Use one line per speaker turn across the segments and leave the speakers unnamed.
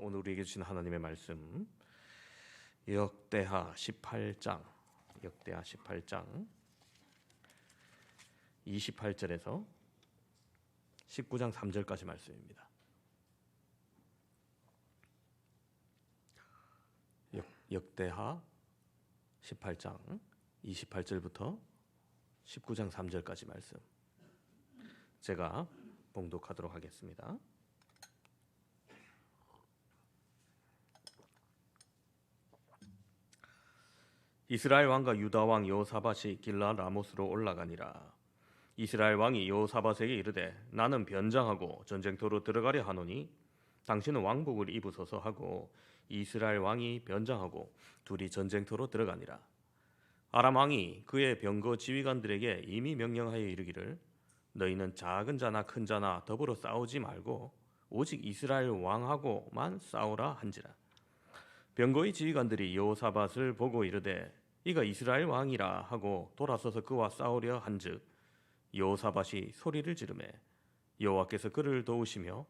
오늘 우리에게 주신 하나님의 말씀 역대하 18장 28절에서 19장 3절까지 말씀입니다. 역대하 18장 28절부터 19장 3절까지 말씀 제가 봉독하도록 하겠습니다. 이스라엘 왕과 유다 왕 여호사밧이 길라 라모스로 올라가니라. 이스라엘 왕이 여호사밧에게 이르되 나는 변장하고 전쟁터로 들어가려 하노니 당신은 왕복을 입으소서 하고 이스라엘 왕이 변장하고 둘이 전쟁터로 들어가니라. 아람 왕이 그의 병거 지휘관들에게 이미 명령하여 이르기를 너희는 작은 자나 큰 자나 더불어 싸우지 말고 오직 이스라엘 왕하고만 싸우라 한지라. 병거의 지휘관들이 여호사밧을 보고 이르되 이가 이스라엘 왕이라 하고 돌아서서 그와 싸우려 한즉 여호사밧이 소리를 지르매 여호와께서 그를 도우시며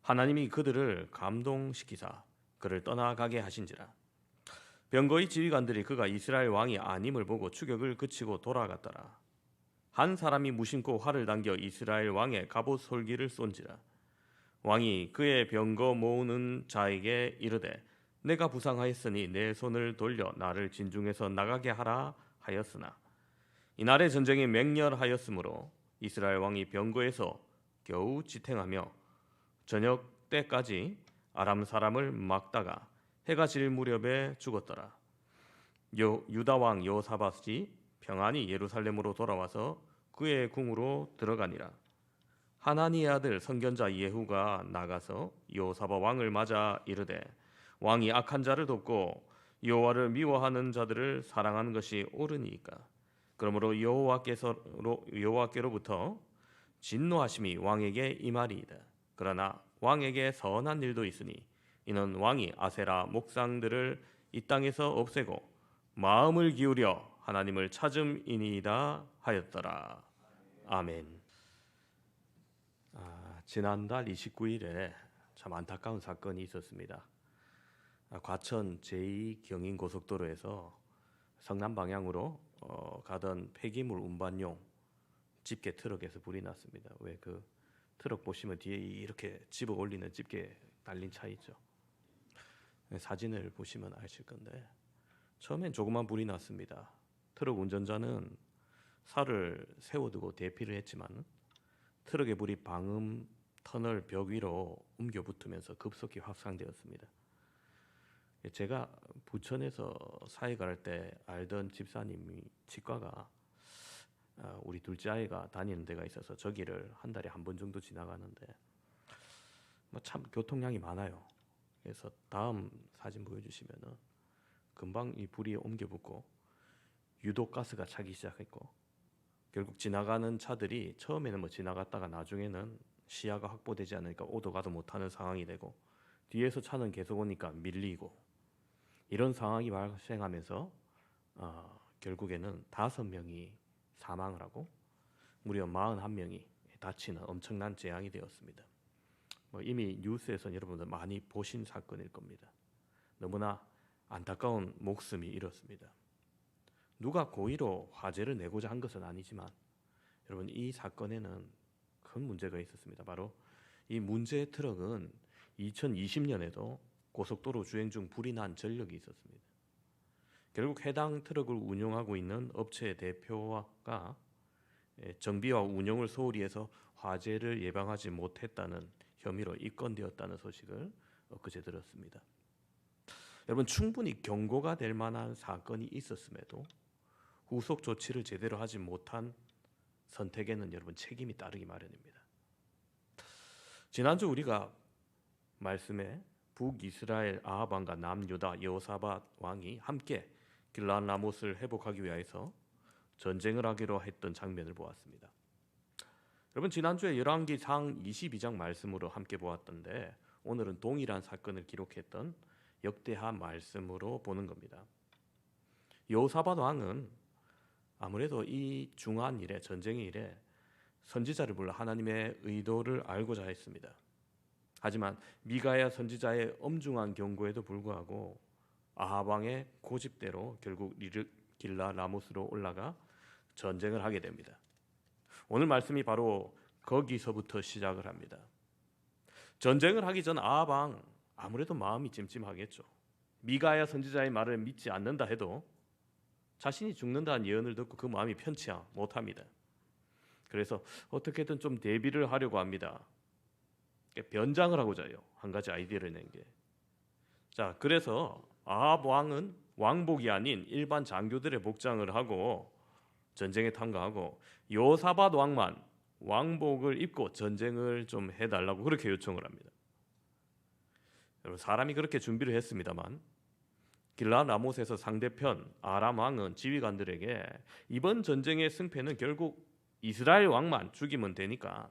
하나님이 그들을 감동시키사 그를 떠나가게 하신지라. 병거의 지휘관들이 그가 이스라엘 왕이 아님을 보고 추격을 그치고 돌아갔더라. 한 사람이 무심코 활을 당겨 이스라엘 왕의 갑옷 솔기를 쏜지라. 왕이 그의 병거 모으는 자에게 이르되 내가 부상하였으니 내 손을 돌려 나를 진중에서 나가게 하라 하였으나 이날의 전쟁이 맹렬하였으므로 이스라엘 왕이 병거에서 겨우 지탱하며 저녁 때까지 아람 사람을 막다가 해가 질 무렵에 죽었더라. 유다 왕 여호사밧이 평안히 예루살렘으로 돌아와서 그의 궁으로 들어가니라. 하나니의 아들 선견자 예후가 나가서 여호사밧 왕을 맞아 이르되 왕이 악한 자를 돕고 여호와를 미워하는 자들을 사랑하는 것이 옳으니까 그러므로 여호와께로부터 진노하심이 왕에게 임하리이다. 그러나 왕에게 선한 일도 있으니 이는 왕이 아세라 목상들을 이 땅에서 없애고 마음을 기울여 하나님을 찾음이니이다 하였더라. 아멘. 지난달 29일에 참 안타까운 사건이 있었습니다. 과천 제2경인고속도로에서 성남 방향으로 가던 폐기물 운반용 집게 트럭에서 불이 났습니다. 왜 그 트럭 보시면 뒤에 이렇게 집어 올리는 집게 달린 차 있죠. 사진을 보시면 아실 건데 처음엔 조그만 불이 났습니다. 트럭 운전자는 살을 세워두고 대피를 했지만 트럭의 불이 방음 터널 벽 위로 옮겨 붙으면서 급속히 확산되었습니다. 제가 부천에서 사역을 할 때 알던 집사님이 치과가 우리 둘째 아이가 다니는 데가 있어서 저기를 한 달에 한 번 정도 지나가는데 참 교통량이 많아요. 그래서 다음 사진 보여주시면은 금방 이 불이 옮겨 붙고 유독 가스가 차기 시작했고 결국 지나가는 차들이 처음에는 지나갔다가 나중에는 시야가 확보되지 않으니까 오도 가도 못하는 상황이 되고 뒤에서 차는 계속 오니까 밀리고 이런 상황이 발생하면서 결국에는 5명이 사망을 하고 무려 41명이 다치는 엄청난 재앙이 되었습니다. 이미 뉴스에서는 여러분들 많이 보신 사건일 겁니다. 너무나 안타까운 목숨이 잃었습니다. 누가 고의로 화재를 내고자 한 것은 아니지만 여러분 이 사건에는 큰 문제가 있었습니다. 바로 이 문제의 트럭은 2020년에도 고속도로 주행 중 불이 난 전력이 있었습니다. 결국 해당 트럭을 운용하고 있는 업체의 대표가 정비와 운용을 소홀히 해서 화재를 예방하지 못했다는 혐의로 입건되었다는 소식을 엊그제 들었습니다. 여러분 충분히 경고가 될 만한 사건이 있었음에도 후속 조치를 제대로 하지 못한 선택에는 여러분 책임이 따르기 마련입니다. 지난주 우리가 말씀에 북이스라엘 아합 왕과 남유다 여호사밧 왕이 함께 길라 라못을 회복하기 위해서 전쟁을 하기로 했던 장면을 보았습니다. 여러분 지난주에 열왕기상 22장 말씀으로 함께 보았던데 오늘은 동일한 사건을 기록했던 역대하 말씀으로 보는 겁니다. 여호사밧 왕은 아무래도 이 중한 일에 전쟁의 일에 선지자를 불러 하나님의 의도를 알고자 했습니다. 하지만 미가야 선지자의 엄중한 경고에도 불구하고 아합 왕의 고집대로 결국 길라 라모스로 올라가 전쟁을 하게 됩니다. 오늘 말씀이 바로 거기서부터 시작을 합니다. 전쟁을 하기 전 아합 왕 아무래도 마음이 찜찜하겠죠. 미가야 선지자의 말을 믿지 않는다 해도 자신이 죽는다는 예언을 듣고 그 마음이 편치 못합니다. 그래서 어떻게든 좀 대비를 하려고 합니다. 변장을 하고자 해요. 한 가지 아이디어를 낸 게. 자, 그래서 아합 왕은 왕복이 아닌 일반 장교들의 복장을 하고 전쟁에 참가하고 요사밧 왕만 왕복을 입고 전쟁을 좀 해달라고 그렇게 요청을 합니다. 여러분, 사람이 그렇게 준비를 했습니다만 길라 라모스에서 상대편 아람 왕은 지휘관들에게 이번 전쟁의 승패는 결국 이스라엘 왕만 죽이면 되니까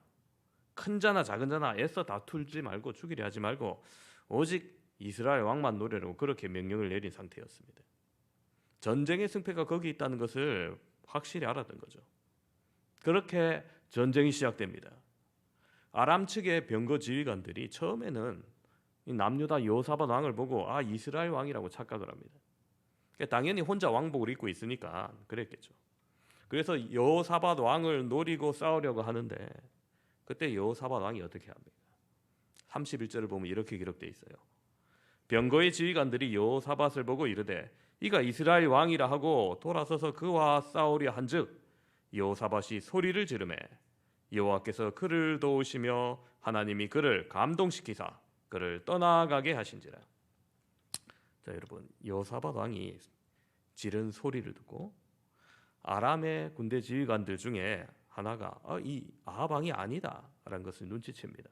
큰 자나 작은 자나 애써 다투지 말고 죽이려 하지 말고 오직 이스라엘 왕만 노리라고 그렇게 명령을 내린 상태였습니다. 전쟁의 승패가 거기 있다는 것을 확실히 알았던 거죠. 그렇게 전쟁이 시작됩니다. 아람 측의 병거 지휘관들이 처음에는 남유다 여호사밧 왕을 보고 이스라엘 왕이라고 착각을 합니다. 당연히 혼자 왕복을 입고 있으니까 그랬겠죠. 그래서 여호사밧 왕을 노리고 싸우려고 하는데 그때 여호사밧 왕이 어떻게 합니까? 31절을 보면 이렇게 기록되어 있어요. 병거의 지휘관들이 여호사밧을 보고 이르되 이가 이스라엘 왕이라 하고 돌아서서 그와 싸우려 한즉 여호사밧이 소리를 지르매 여호와께서 그를 도우시며 하나님이 그를 감동시키사 그를 떠나가게 하신지라. 자, 여러분, 여호사밧 왕이 지른 소리를 듣고 아람의 군대 지휘관들 중에 하나가 이 아합 왕이 아니다라는 것을 눈치챕니다.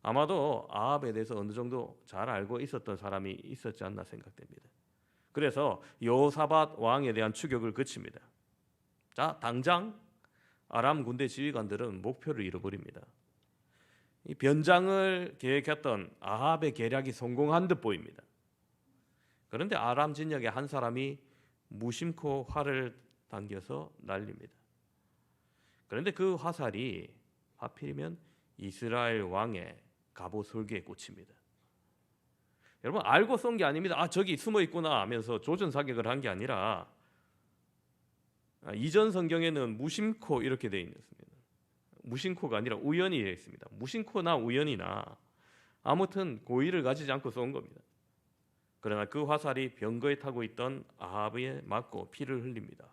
아마도 아합에 대해서 어느 정도 잘 알고 있었던 사람이 있었지 않나 생각됩니다. 그래서 여호사밧 왕에 대한 추격을 그칩니다. 자, 당장 아람 군대 지휘관들은 목표를 잃어버립니다. 이 변장을 계획했던 아합의 계략이 성공한 듯 보입니다. 그런데 아람 진영의 한 사람이 무심코 활을 당겨서 날립니다. 그런데 그 화살이 하필이면 이스라엘 왕의 갑옷 솔기에 꽂힙니다. 여러분, 알고 쏜 게 아닙니다. 저기 숨어 있구나 하면서 조준 사격을 한 게 아니라 이전 성경에는 무심코 이렇게 되어 있습니다. 무심코가 아니라 우연히 되어 있습니다. 무심코나 우연이나 아무튼 고의를 가지지 않고 쏜 겁니다. 그러나 그 화살이 병거에 타고 있던 아합에 맞고 피를 흘립니다.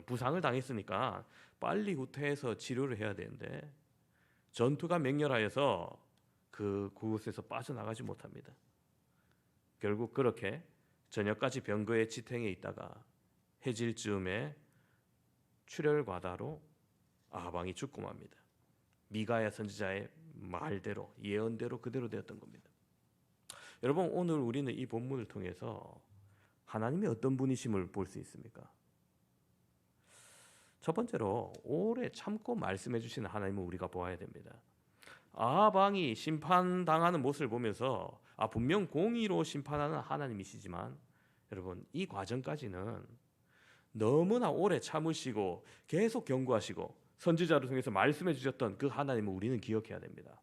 부상을 당했으니까 빨리 후퇴해서 치료를 해야 되는데 전투가 맹렬하여서 그곳에서 빠져나가지 못합니다. 결국 그렇게 저녁까지 병거에 지탱해 있다가 해질 즈음에 출혈과다로 아합 왕이 죽고 맙니다. 미가야 선지자의 말대로 예언대로 그대로 되었던 겁니다. 여러분, 오늘 우리는 이 본문을 통해서 하나님이 어떤 분이심을 볼 수 있습니까? 첫 번째로 오래 참고 말씀해 주시는 하나님을 우리가 보아야 됩니다. 아합 왕이 심판당하는 모습을 보면서 분명 공의로 심판하는 하나님이시지만 여러분, 이 과정까지는 너무나 오래 참으시고 계속 경고하시고 선지자를 통해서 말씀해 주셨던 그 하나님을 우리는 기억해야 됩니다.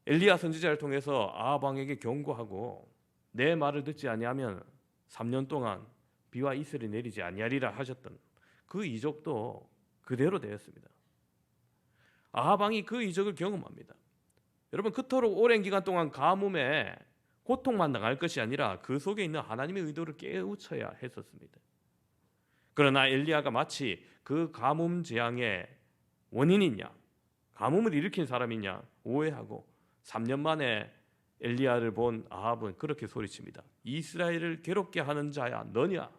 엘리야 선지자를 통해서 아합 왕에게 경고하고 내 말을 듣지 아니하면 3년 동안 비와 이슬이 내리지 아니하리라 하셨던 그 이적도 그대로 되었습니다. 아합 왕이 그 이적을 경험합니다. 여러분, 그토록 오랜 기간 동안 가뭄에 고통만 당할 것이 아니라 그 속에 있는 하나님의 의도를 깨우쳐야 했었습니다. 그러나 엘리야가 마치 그 가뭄 재앙의 원인이냐, 가뭄을 일으킨 사람이냐 오해하고 3년 만에 엘리야를 본 아합은 그렇게 소리칩니다. 이스라엘을 괴롭게 하는 자야 너냐?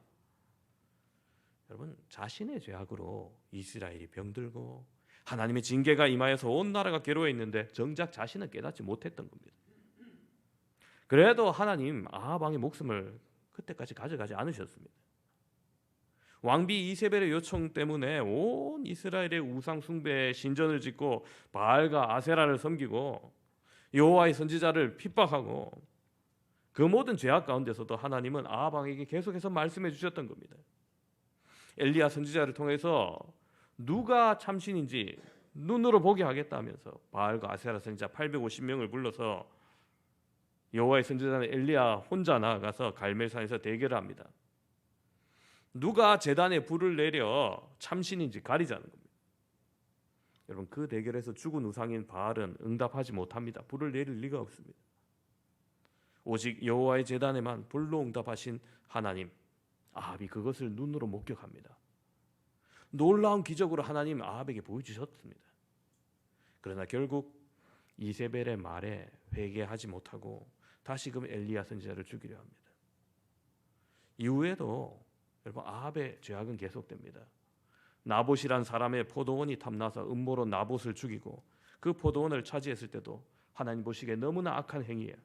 여러분, 자신의 죄악으로 이스라엘이 병들고 하나님의 징계가 임하여서 온 나라가 괴로워했는데 정작 자신은 깨닫지 못했던 겁니다. 그래도 하나님 아합 왕의 목숨을 그때까지 가져가지 않으셨습니다. 왕비 이세벨의 요청 때문에 온 이스라엘의 우상 숭배에 신전을 짓고 바알과 아세라를 섬기고 여호와의 선지자를 핍박하고 그 모든 죄악 가운데서도 하나님은 아합 왕에게 계속해서 말씀해 주셨던 겁니다. 엘리야 선지자를 통해서 누가 참신인지 눈으로 보게 하겠다면서 바알과 아세라 선지자 850명을 불러서 여호와의 선지자는 엘리야 혼자 나아가서 갈멜산에서 대결을 합니다. 누가 제단에 불을 내려 참신인지 가리자는 겁니다. 여러분, 그 대결에서 죽은 우상인 바알은 응답하지 못합니다. 불을 내릴 리가 없습니다. 오직 여호와의 제단에만 불로 응답하신 하나님, 아합이 그것을 눈으로 목격합니다. 놀라운 기적으로 하나님 아합에게 보여주셨습니다. 그러나 결국 이세벨의 말에 회개하지 못하고 다시금 엘리야 선지자를 죽이려 합니다. 이후에도 여러분, 아합의 죄악은 계속됩니다. 나봇이란 사람의 포도원이 탐나서 음모로 나봇을 죽이고 그 포도원을 차지했을 때도 하나님 보시기에 너무나 악한 행위예요.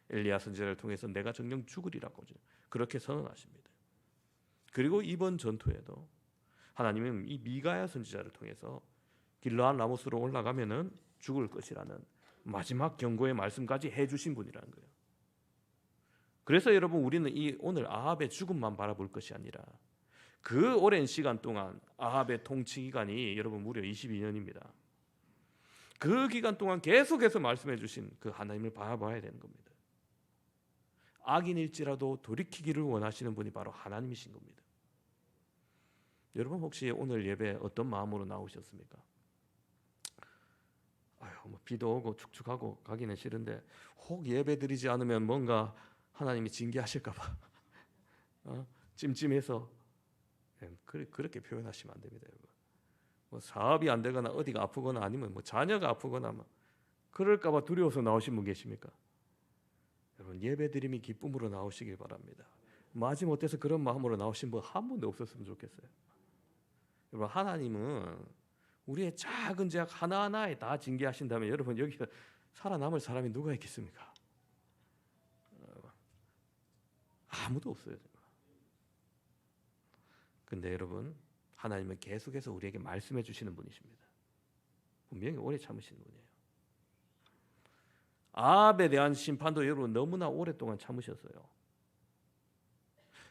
엘리야 선지자를 통해서 내가 정녕 죽으리라고 그렇게 선언하십니다. 그리고 이번 전투에도 하나님은 이 미가야 선지자를 통해서 길르앗 라모스로 올라가면은 죽을 것이라는 마지막 경고의 말씀까지 해주신 분이라는 거예요. 그래서 여러분, 우리는 이 오늘 아합의 죽음만 바라볼 것이 아니라 그 오랜 시간 동안 아합의 통치 기간이 여러분 무려 22년입니다. 그 기간 동안 계속해서 말씀해 주신 그 하나님을 바라봐야 되는 겁니다. 악인일지라도 돌이키기를 원하시는 분이 바로 하나님이신 겁니다. 여러분, 혹시 오늘 예배 어떤 마음으로 나오셨습니까? 비도 오고 축축하고 가기는 싫은데 혹 예배 드리지 않으면 뭔가 하나님이 징계하실까 봐 찜찜해서 그렇게 표현하시면 안 됩니다. 여러분. 뭐 사업이 안 되거나 어디가 아프거나 아니면 뭐 자녀가 아프거나 그럴까 봐 두려워서 나오신 분 계십니까? 여러분, 예배드림이 기쁨으로 나오시길 바랍니다. 마지못해서 그런 마음으로 나오신 분 한 분도 없었으면 좋겠어요. 여러분, 하나님은 우리의 작은 죄악 하나하나에 다 징계하신다면 여러분, 여기서 살아남을 사람이 누가 있겠습니까? 아무도 없어요. 근데 여러분, 하나님은 계속해서 우리에게 말씀해 주시는 분이십니다. 분명히 오래 참으시는 분이에요. 아합에 대한 심판도 여러분 너무나 오랫동안 참으셨어요.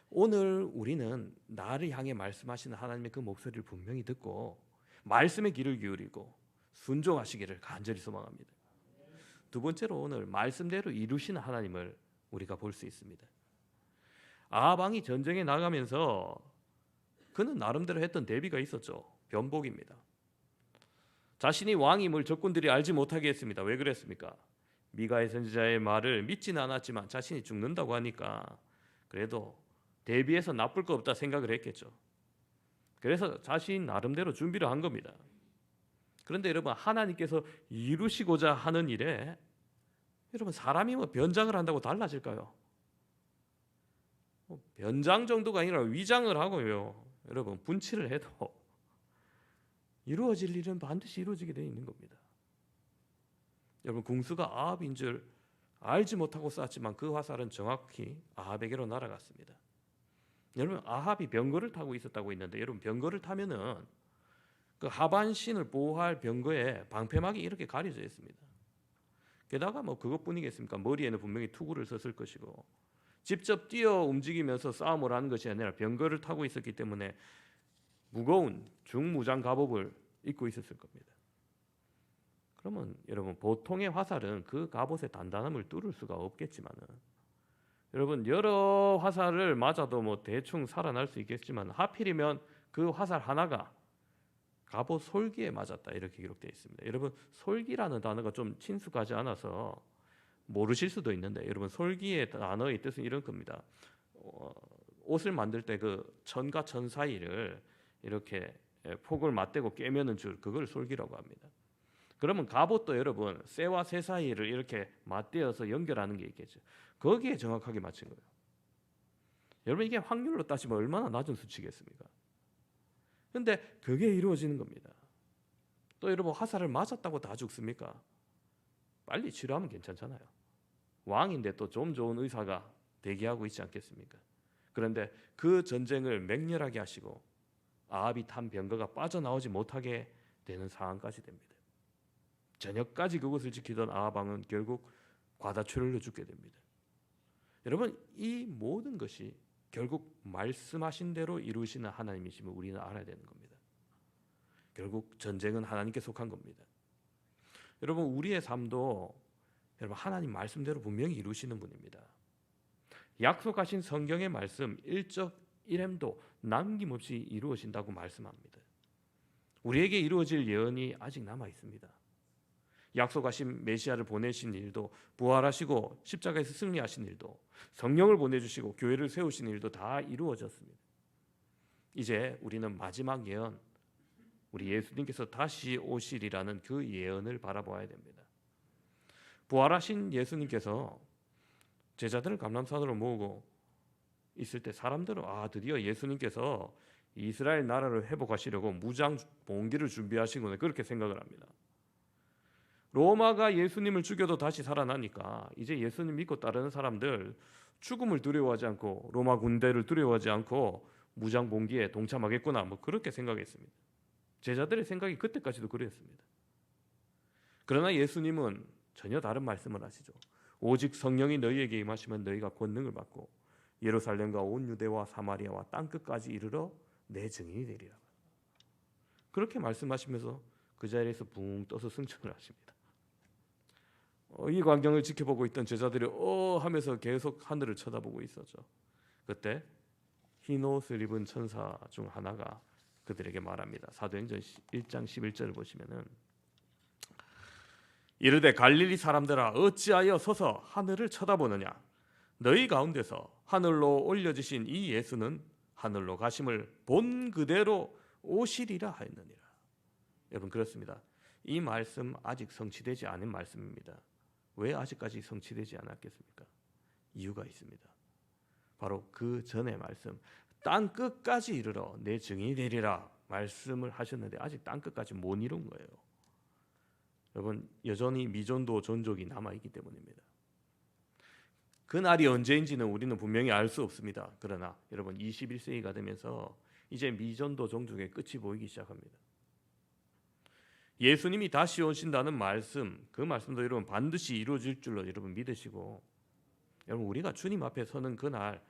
오늘 우리는 나를 향해 말씀하시는 하나님의 그 목소리를 분명히 듣고 말씀의 귀를 기울이고 순종하시기를 간절히 소망합니다. 두 번째로, 오늘 말씀대로 이루시는 하나님을 우리가 볼 수 있습니다. 아합 왕이 전쟁에 나가면서 그는 나름대로 했던 대비가 있었죠. 변복입니다. 자신이 왕임을 적군들이 알지 못하게 했습니다. 왜 그랬습니까? 미가의 선지자의 말을 믿지는 않았지만 자신이 죽는다고 하니까 그래도 대비해서 나쁠 거 없다 생각을 했겠죠. 그래서 자신 나름대로 준비를 한 겁니다. 그런데 여러분, 하나님께서 이루시고자 하는 일에 여러분, 사람이 뭐 변장을 한다고 달라질까요? 변장 정도가 아니라 위장을 하고요, 여러분, 분치를 해도 이루어질 일은 반드시 이루어지게 되어 있는 겁니다. 여러분, 궁수가 아합인 줄 알지 못하고 쐈지만 그 화살은 정확히 아합에게로 날아갔습니다. 여러분, 아합이 병거를 타고 있었다고 했는데 여러분, 병거를 타면은 그 하반신을 보호할 병거에 방패막이 이렇게 가려져 있습니다. 게다가 뭐 그것뿐이겠습니까? 머리에는 분명히 투구를 썼을 것이고 직접 뛰어 움직이면서 싸움을 하는 것이 아니라 병거를 타고 있었기 때문에 무거운 중무장 갑옷을 입고 있었을 겁니다. 그러면 여러분, 보통의 화살은 그 갑옷의 단단함을 뚫을 수가 없겠지만은 여러분, 여러 화살을 맞아도 뭐 대충 살아날 수 있겠지만 하필이면 그 화살 하나가 갑옷 솔기에 맞았다, 이렇게 기록되어 있습니다. 여러분, 솔기라는 단어가 좀 친숙하지 않아서 모르실 수도 있는데 여러분, 솔기의 단어의 뜻은 이런 겁니다. 옷을 만들 때 그 천과 천 사이를 이렇게 폭을 맞대고 꿰매는 줄, 그걸 솔기라고 합니다. 그러면 갑옷도 여러분, 쇠와 쇠 사이를 이렇게 맞대어서 연결하는 게 있겠죠. 거기에 정확하게 맞춘 거예요. 여러분, 이게 확률로 따지면 얼마나 낮은 수치겠습니까? 근데 그게 이루어지는 겁니다. 또 여러분, 화살을 맞았다고 다 죽습니까? 빨리 치료하면 괜찮잖아요. 왕인데 또 좀 좋은 의사가 대기하고 있지 않겠습니까? 그런데 그 전쟁을 맹렬하게 하시고 아합이 탄 병거가 빠져나오지 못하게 되는 상황까지 됩니다. 저녁까지 그곳을 지키던 아합 왕은 결국 과다출혈로 죽게 됩니다. 여러분, 이 모든 것이 결국 말씀하신 대로 이루시는 하나님이심을 우리는 알아야 되는 겁니다. 결국 전쟁은 하나님께 속한 겁니다. 여러분, 우리의 삶도 여러분 하나님 말씀대로 분명히 이루시는 분입니다. 약속하신 성경의 말씀 일적 일햄도 남김없이 이루어진다고 말씀합니다. 우리에게 이루어질 예언이 아직 남아 있습니다. 약속하신 메시아를 보내신 일도, 부활하시고 십자가에서 승리하신 일도, 성령을 보내주시고 교회를 세우신 일도 다 이루어졌습니다. 이제 우리는 마지막 예언, 우리 예수님께서 다시 오시리라는 그 예언을 바라보아야 됩니다. 부활하신 예수님께서 제자들을 감람산으로 모으고 있을 때 사람들은 드디어 예수님께서 이스라엘 나라를 회복하시려고 무장 봉기를 준비하시구나, 그렇게 생각을 합니다. 로마가 예수님을 죽여도 다시 살아나니까 이제 예수님 믿고 따르는 사람들 죽음을 두려워하지 않고 로마 군대를 두려워하지 않고 무장 봉기에 동참하겠구나, 그렇게 생각했습니다. 제자들의 생각이 그때까지도 그랬습니다. 그러나 예수님은 전혀 다른 말씀을 하시죠. 오직 성령이 너희에게 임하시면 너희가 권능을 받고 예루살렘과 온 유대와 사마리아와 땅 끝까지 이르러 내 증인이 되리라. 그렇게 말씀하시면서 그 자리에서 붕 떠서 승천을 하십니다. 이 광경을 지켜보고 있던 제자들이 하면서 계속 하늘을 쳐다보고 있었죠. 그때 흰 옷을 입은 천사 중 하나가 그들에게 말합니다. 사도행전 1장 11절을 보시면은 이르되 갈릴리 사람들아 어찌하여 서서 하늘을 쳐다보느냐, 너희 가운데서 하늘로 올려지신 이 예수는 하늘로 가심을 본 그대로 오시리라 하였느니라. 여러분, 그렇습니다. 이 말씀 아직 성취되지 않은 말씀입니다. 왜 아직까지 성취되지 않았겠습니까? 이유가 있습니다. 바로 그 전의 말씀, 땅 끝까지 이르러 내 증인이 되리라 말씀을 하셨는데 아직 땅 끝까지 못 이룬 거예요. 여러분, 여전히 미전도 종족이 남아있기 때문입니다. 그날이 언제인지는 우리는 분명히 알 수 없습니다. 그러나 여러분, 21세기가 되면서 이제 미전도 종족의 끝이 보이기 시작합니다. 예수님이 다시 오신다는 말씀, 그 말씀도 여러분 반드시 이루어질 줄로 여러분 믿으시고, 여러분 우리가 주님 앞에 서는 그날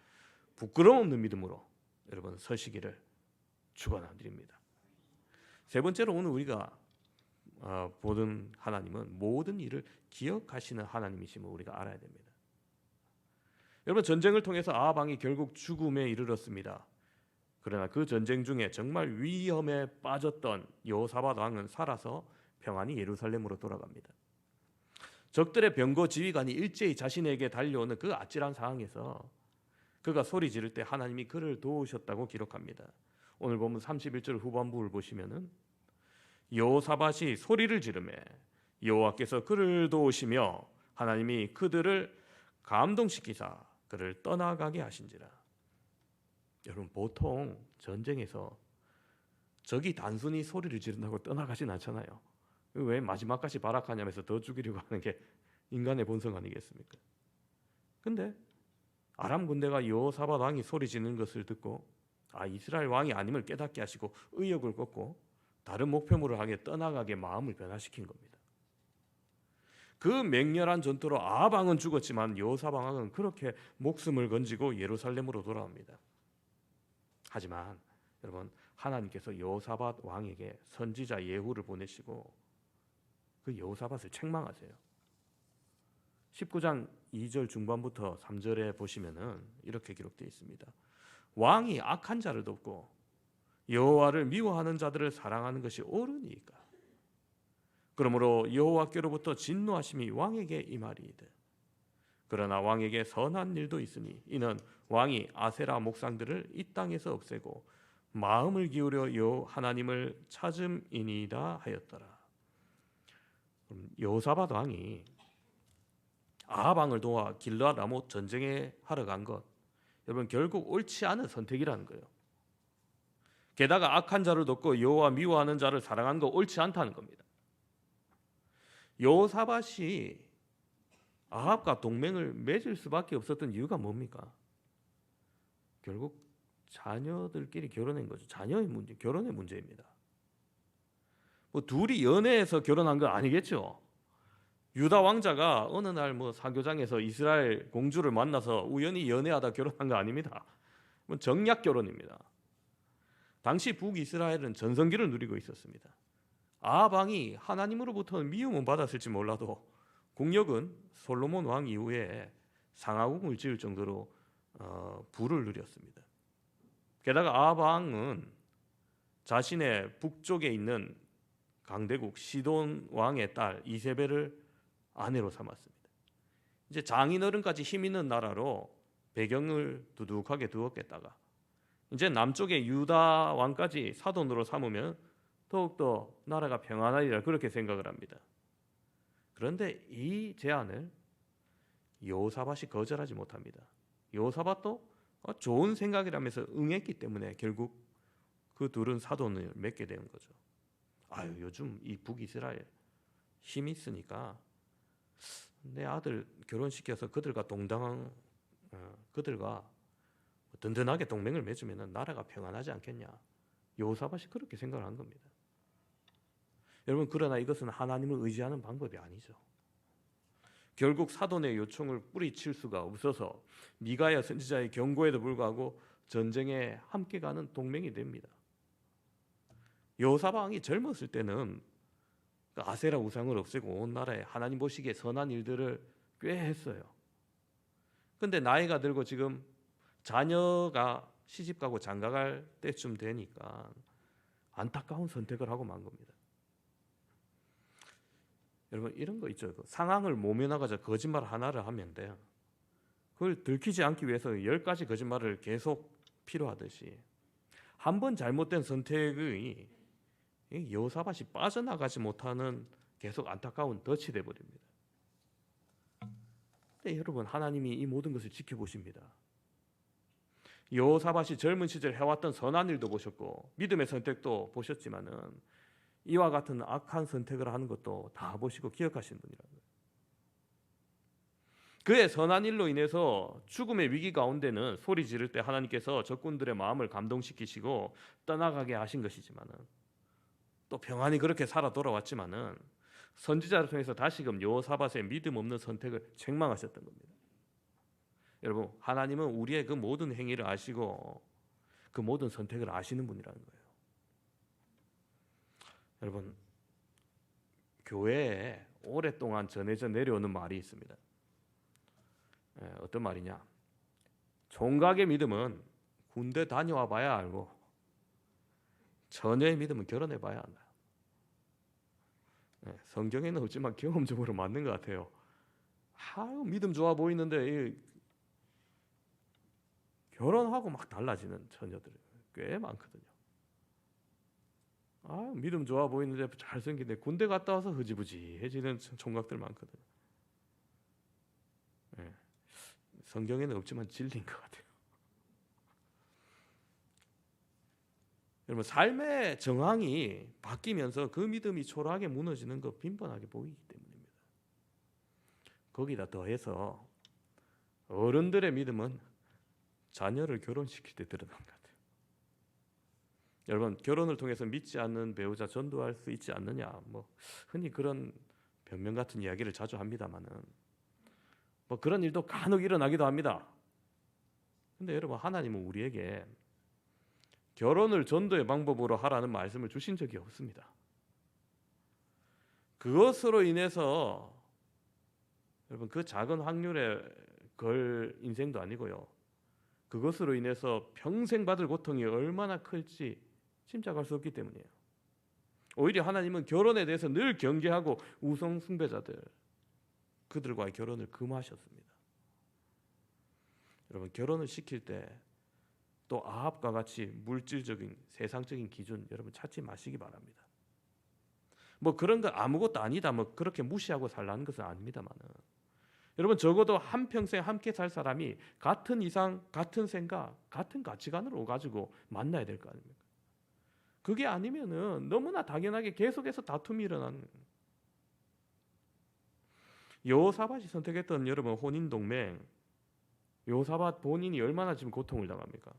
부끄러움 없는 믿음으로 여러분 서시기를 축원드립니다. 세 번째로 오늘 우리가 보는 하나님은 모든 일을 기억하시는 하나님이심을 우리가 알아야 됩니다. 여러분, 전쟁을 통해서 아합 왕이 결국 죽음에 이르렀습니다. 그러나 그 전쟁 중에 정말 위험에 빠졌던 여호사밧 왕은 살아서 평안히 예루살렘으로 돌아갑니다. 적들의 병거 지휘관이 일제히 자신에게 달려오는 그 아찔한 상황에서 그가 소리 지를 때 하나님이 그를 도우셨다고 기록합니다. 오늘 보면 31절 후반부를 보시면은 여호사밧이 소리를 지르매 여호와께서 그를 도우시며 하나님이 그들을 감동시키사 그를 떠나가게 하신지라. 여러분, 보통 전쟁에서 적이 단순히 소리를 지른다고 떠나가진 않잖아요. 왜 마지막까지 발악하냐면서 더 죽이려고 하는 게 인간의 본성 아니겠습니까? 근데 아람 군대가 여호사밧 왕이 소리 지르는 것을 듣고 이스라엘 왕이 아님을 깨닫게 하시고 의욕을 꺾고 다른 목표물을 향해 떠나가게 마음을 변화시킨 겁니다. 그 맹렬한 전투로 아합 왕은 죽었지만 여호사밧 왕은 그렇게 목숨을 건지고 예루살렘으로 돌아옵니다. 하지만 여러분, 하나님께서 여호사밧 왕에게 선지자 예후를 보내시고 그 여호사밧을 책망하세요. 19장 2절 중반부터 3절에 보시면은 이렇게 기록되어 있습니다. 왕이 악한 자를 돕고 여호와를 미워하는 자들을 사랑하는 것이 옳으니까. 그러므로 여호와께로부터 진노하심이 왕에게 임하리이다. 그러나 왕에게 선한 일도 있으니 이는 왕이 아세라 목상들을 이 땅에서 없애고 마음을 기울여 여호와 하나님을 찾음이니이다 하였더라. 여호사밧 왕이 아합 왕을 도와 길르앗 라못 전쟁에 하러 간 것, 여러분 결국 옳지 않은 선택이라는 거예요. 게다가 악한 자를 돕고 여호와 미워하는 자를 사랑하는 거 옳지 않다는 겁니다. 여호사밧이 아합과 동맹을 맺을 수밖에 없었던 이유가 뭡니까? 결국 자녀들끼리 결혼한 거죠. 자녀의 문제, 결혼의 문제입니다. 둘이 연애해서 결혼한 건 아니겠죠. 유다 왕자가 어느 날 사교장에서 이스라엘 공주를 만나서 우연히 연애하다 결혼한 거 아닙니다. 정략 결혼입니다. 당시 북이스라엘은 전성기를 누리고 있었습니다. 아합 왕이 하나님으로부터는 미움은 받았을지 몰라도 국력은 솔로몬 왕 이후에 상하국을 지을 정도로 부를 누렸습니다. 게다가 아합 왕은 자신의 북쪽에 있는 강대국 시돈 왕의 딸 이세벨을 아내로 삼았습니다. 이제 장인어른까지 힘 있는 나라로 배경을 두둑하게 두었겠다가 이제 남쪽의 유다 왕까지 사돈으로 삼으면 더욱더 나라가 평안하리라 그렇게 생각을 합니다. 그런데 이 제안을 여호사밧이 거절하지 못합니다. 여호사밧도 좋은 생각이라면서 응했기 때문에 결국 그 둘은 사돈을 맺게 되는 거죠. 아유, 요즘 이 북이스라엘 힘이 있으니까 내 아들 결혼시켜서 그들과 그들과 든든하게 동맹을 맺으면 나라가 평안하지 않겠냐. 여호사밧이 그렇게 생각을 한 겁니다. 여러분, 그러나 이것은 하나님을 의지하는 방법이 아니죠. 결국 사돈의 요청을 뿌리칠 수가 없어서 미가야 선지자의 경고에도 불구하고 전쟁에 함께 가는 동맹이 됩니다. 여호사밧 왕이 젊었을 때는 아세라 우상을 없애고 온 나라에 하나님 보시기에 선한 일들을 꽤 했어요. 근데 나이가 들고 지금 자녀가 시집가고 장가갈 때쯤 되니까 안타까운 선택을 하고 만 겁니다. 여러분, 이런 거 있죠. 상황을 모면하고자 거짓말 하나를 하면 돼요. 그걸 들키지 않기 위해서 10가지 거짓말을 계속 필요하듯이 한 번 잘못된 선택의 여호사밧이 빠져나가지 못하는 계속 안타까운 덫이 되어버립니다. 근데 여러분, 하나님이 이 모든 것을 지켜보십니다. 여호사밧이 젊은 시절 해왔던 선한 일도 보셨고 믿음의 선택도 보셨지만은 이와 같은 악한 선택을 하는 것도 다 보시고 기억하시는 분이라는 거예요. 그의 선한 일로 인해서 죽음의 위기 가운데는 소리 지를 때 하나님께서 적군들의 마음을 감동시키시고 떠나가게 하신 것이지만은 또 평안히 그렇게 살아 돌아왔지만은 선지자를 통해서 다시금 여호사밧의 믿음 없는 선택을 책망하셨던 겁니다. 여러분, 하나님은 우리의 그 모든 행위를 아시고 그 모든 선택을 아시는 분이라는 거예요. 여러분, 교회에 오랫동안 전해져 내려오는 말이 있습니다. 어떤 말이냐? 총각의 믿음은 군대 다녀와 봐야 알고 처녀의 믿음은 결혼해 봐야 한다. 성경에는 없지만 경험적으로 맞는 것 같아요. 믿음 좋아 보이는데 결혼하고 막 달라지는 처녀들 꽤 많거든요. 믿음 좋아 보이는데 잘생긴데 군대 갔다 와서 흐지부지해지는 총각들 많거든요. 성경에는 없지만 진리인 것 같아요. 여러분, 삶의 정황이 바뀌면서 그 믿음이 초라하게 무너지는 거 빈번하게 보이기 때문입니다. 거기다 더해서 어른들의 믿음은 자녀를 결혼시킬 때 드러난 것 같아요. 여러분, 결혼을 통해서 믿지 않는 배우자 전도할 수 있지 않느냐, 흔히 그런 변명 같은 이야기를 자주 합니다만은 그런 일도 간혹 일어나기도 합니다. 근데 여러분, 하나님은 우리에게 결혼을 전도의 방법으로 하라는 말씀을 주신 적이 없습니다. 그것으로 인해서 여러분, 그 작은 확률에 걸 인생도 아니고요. 그것으로 인해서 평생 받을 고통이 얼마나 클지 짐작할 수 없기 때문이에요. 오히려 하나님은 결혼에 대해서 늘 경계하고 우상 숭배자들 그들과의 결혼을 금하셨습니다. 여러분, 결혼을 시킬 때 또 아합과 같이 물질적인 세상적인 기준 여러분 찾지 마시기 바랍니다. 그런 거 아무것도 아니다 그렇게 무시하고 살라는 것은 아닙니다만은 여러분, 적어도 한평생 함께 살 사람이 같은 이상, 같은 생각, 같은 가치관으로 가지고 만나야 될 거 아닙니까? 그게 아니면은 너무나 당연하게 계속해서 다툼이 일어나는 거예요. 여호사밧이 선택했던 여러분 혼인 동맹, 여호사밧 본인이 얼마나 지금 고통을 당합니까?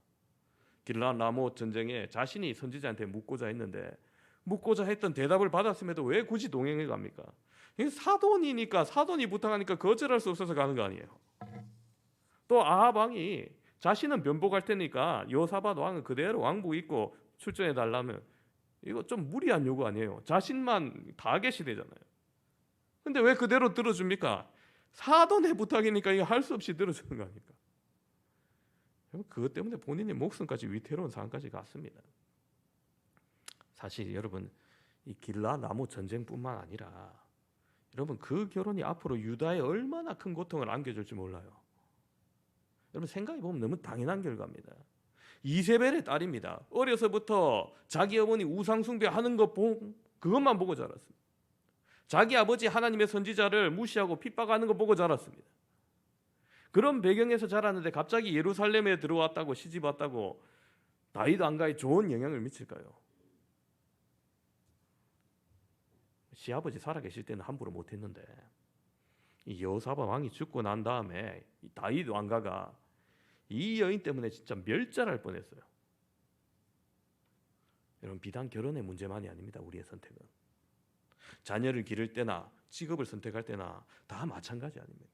길란 라못 전쟁에 자신이 선지자한테 묻고자 했는데 묻고자 했던 대답을 받았음에도 왜 굳이 동행해 갑니까? 사돈이니까, 사돈이 부탁하니까 거절할 수 없어서 가는 거 아니에요. 또 아합 왕이 자신은 변복할 테니까 여호사밧 왕은 그대로 왕복 입고
출전해 달라면 이거 좀 무리한 요구 아니에요. 자신만 다 계시되잖아요. 근데 왜 그대로 들어줍니까? 사돈의 부탁이니까 이거 할 수 없이 들어주는 거 아닙니까? 그것 때문에 본인의 목숨까지 위태로운 상황까지 갔습니다. 사실 여러분, 이 길라 나무 전쟁뿐만 아니라 여러분 그 결혼이 앞으로 유다에 얼마나 큰 고통을 안겨줄지 몰라요. 여러분 생각해 보면 너무 당연한 결과입니다. 이세벨의 딸입니다. 어려서부터 자기 어머니 우상 숭배하는 것 그것만 보고 자랐습니다. 자기 아버지 하나님의 선지자를 무시하고 핍박하는 거 보고 자랐습니다. 그런 배경에서 자랐는데 갑자기 예루살렘에 들어왔다고, 시집 왔다고 다윗 왕가에 좋은 영향을 미칠까요? 시아버지 살아계실 때는 함부로 못했는데 이 여호사밧 왕이 죽고 난 다음에 이 다윗 왕가가 이 여인 때문에 진짜 멸절할 뻔했어요. 여러분 비단 결혼의 문제만이 아닙니다. 우리의 선택은 자녀를 기를 때나 직업을 선택할 때나 다 마찬가지 아닙니까?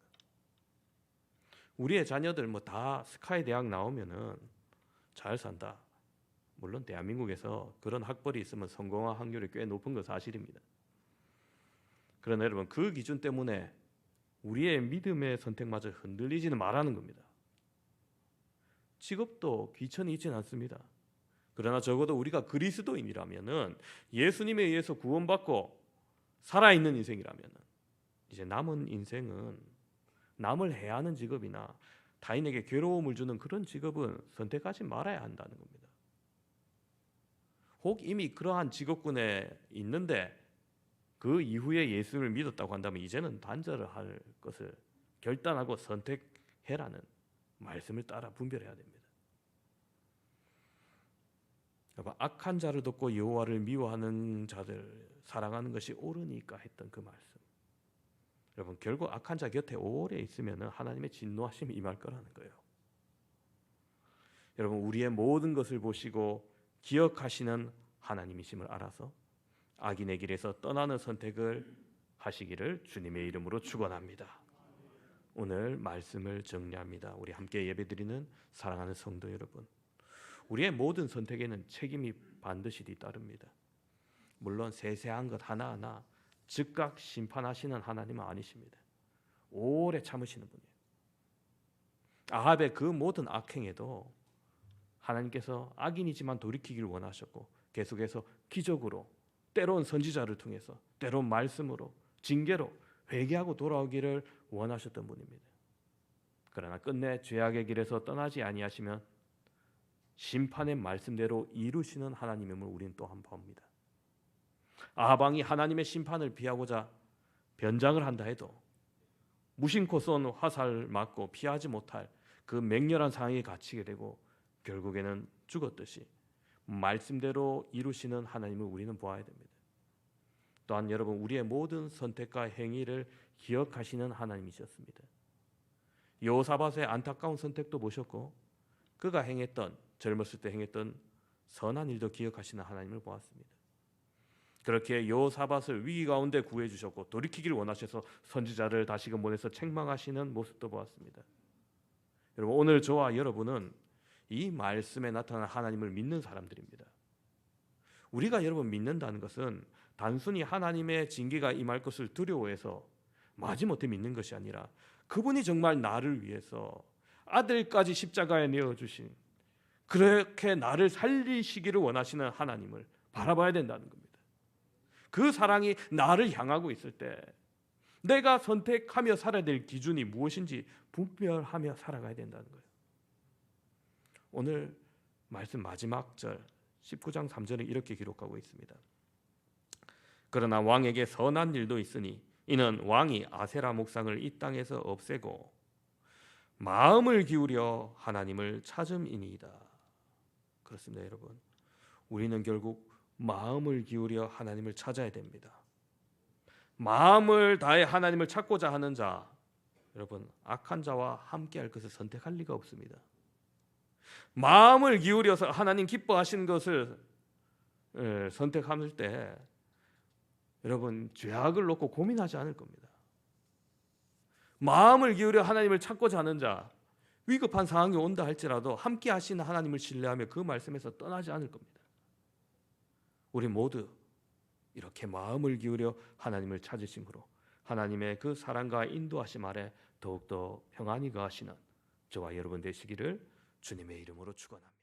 우리의 자녀들 뭐 다 스카이 대학 나오면은 잘 산다. 물론 대한민국에서 그런 학벌이 있으면 성공할 확률이 꽤 높은 건 사실입니다. 그러나 여러분 그 기준 때문에 우리의 믿음의 선택마저 흔들리지는 말라는 겁니다. 직업도 귀천이 있지는 않습니다. 그러나 적어도 우리가 그리스도인이라면은 예수님에 의해서 구원받고 살아있는 인생이라면은 이제 남은 인생은 남을 해하는 직업이나 타인에게 괴로움을 주는 그런 직업은 선택하지 말아야 한다는 겁니다. 혹 이미 그러한 직업군에 있는데 그 이후에 예수를 믿었다고 한다면 이제는 단절을 할 것을 결단하고 선택해라는 말씀을 따라 분별해야 됩니다. 악한 자를 돕고 여호와를 미워하는 자들 사랑하는 것이 옳으니까 했던 그 말씀. 여러분 결국 악한 자 곁에 오래 있으면 하나님의 진노하심이 임할 거라는 거예요. 여러분 우리의 모든 것을 보시고 기억하시는 하나님이심을 알아서 악인의 길에서 떠나는 선택을 하시기를 주님의 이름으로 축원합니다. 오늘 말씀을 정리합니다. 우리 함께 예배드리는 사랑하는 성도 여러분, 우리의 모든 선택에는 책임이 반드시 뒤따릅니다. 물론 세세한 것 하나하나 즉각 심판하시는 하나님은 아니십니다. 오래 참으시는 분이에요. 아합의 그 모든 악행에도 하나님께서 악인이지만 돌이키기를 원하셨고 계속해서 기적으로 때론 선지자를 통해서 때론 말씀으로 징계로 회개하고 돌아오기를 원하셨던 분입니다. 그러나 끝내 죄악의 길에서 떠나지 아니하시면 심판의 말씀대로 이루시는 하나님임을 우리는 또 한 번 봅니다. 아합 왕이 하나님의 심판을 피하고자 변장을 한다 해도 무심코 쏜 화살 맞고 피하지 못할 그 맹렬한 상황에 갇히게 되고 결국에는 죽었듯이 말씀대로 이루시는 하나님을 우리는 보아야 됩니다. 또한 여러분 우리의 모든 선택과 행위를 기억하시는 하나님이셨습니다. 여호사밧의 안타까운 선택도 보셨고 그가 행했던 젊었을 때 행했던 선한 일도 기억하시는 하나님을 보았습니다. 그렇게 여호사밧을 위기 가운데 구해 주셨고 돌이키기를 원하셔서 선지자를 다시금 보내서 책망하시는 모습도 보았습니다. 여러분 오늘 저와 여러분은 이 말씀에 나타난 하나님을 믿는 사람들입니다. 우리가 여러분 믿는다는 것은 단순히 하나님의 징계가 임할 것을 두려워해서 마지못해 믿는 것이 아니라 그분이 정말 나를 위해서 아들까지 십자가에 내어주신 그렇게 나를 살리시기를 원하시는 하나님을 바라봐야 된다는 겁니다. 그 사랑이 나를 향하고 있을 때 내가 선택하며 살아야 될 기준이 무엇인지 분별하며 살아가야 된다는 거예요. 오늘 말씀 마지막 절 19장 3절에 이렇게 기록하고 있습니다. 그러나 왕에게 선한 일도 있으니 이는 왕이 아세라 목상을 이 땅에서 없애고 마음을 기울여 하나님을 찾음이니이다. 그렇습니다, 여러분. 우리는 결국 마음을 기울여 하나님을 찾아야 됩니다. 마음을 다해 하나님을 찾고자 하는 자, 여러분 악한 자와 함께할 것을 선택할 리가 없습니다. 마음을 기울여서 하나님 기뻐하시는 것을 선택할 때 여러분 죄악을 놓고 고민하지 않을 겁니다. 마음을 기울여 하나님을 찾고자 하는 자, 위급한 상황이 온다 할지라도 함께 하시는 하나님을 신뢰하며 그 말씀에서 떠나지 않을 겁니다. 우리 모두 이렇게 마음을 기울여 하나님을 찾으심으로 하나님의 그 사랑과 인도하심 아래 더욱더 평안히 거하시는 저와 여러분 되시기를 주님의 이름으로 축원합니다.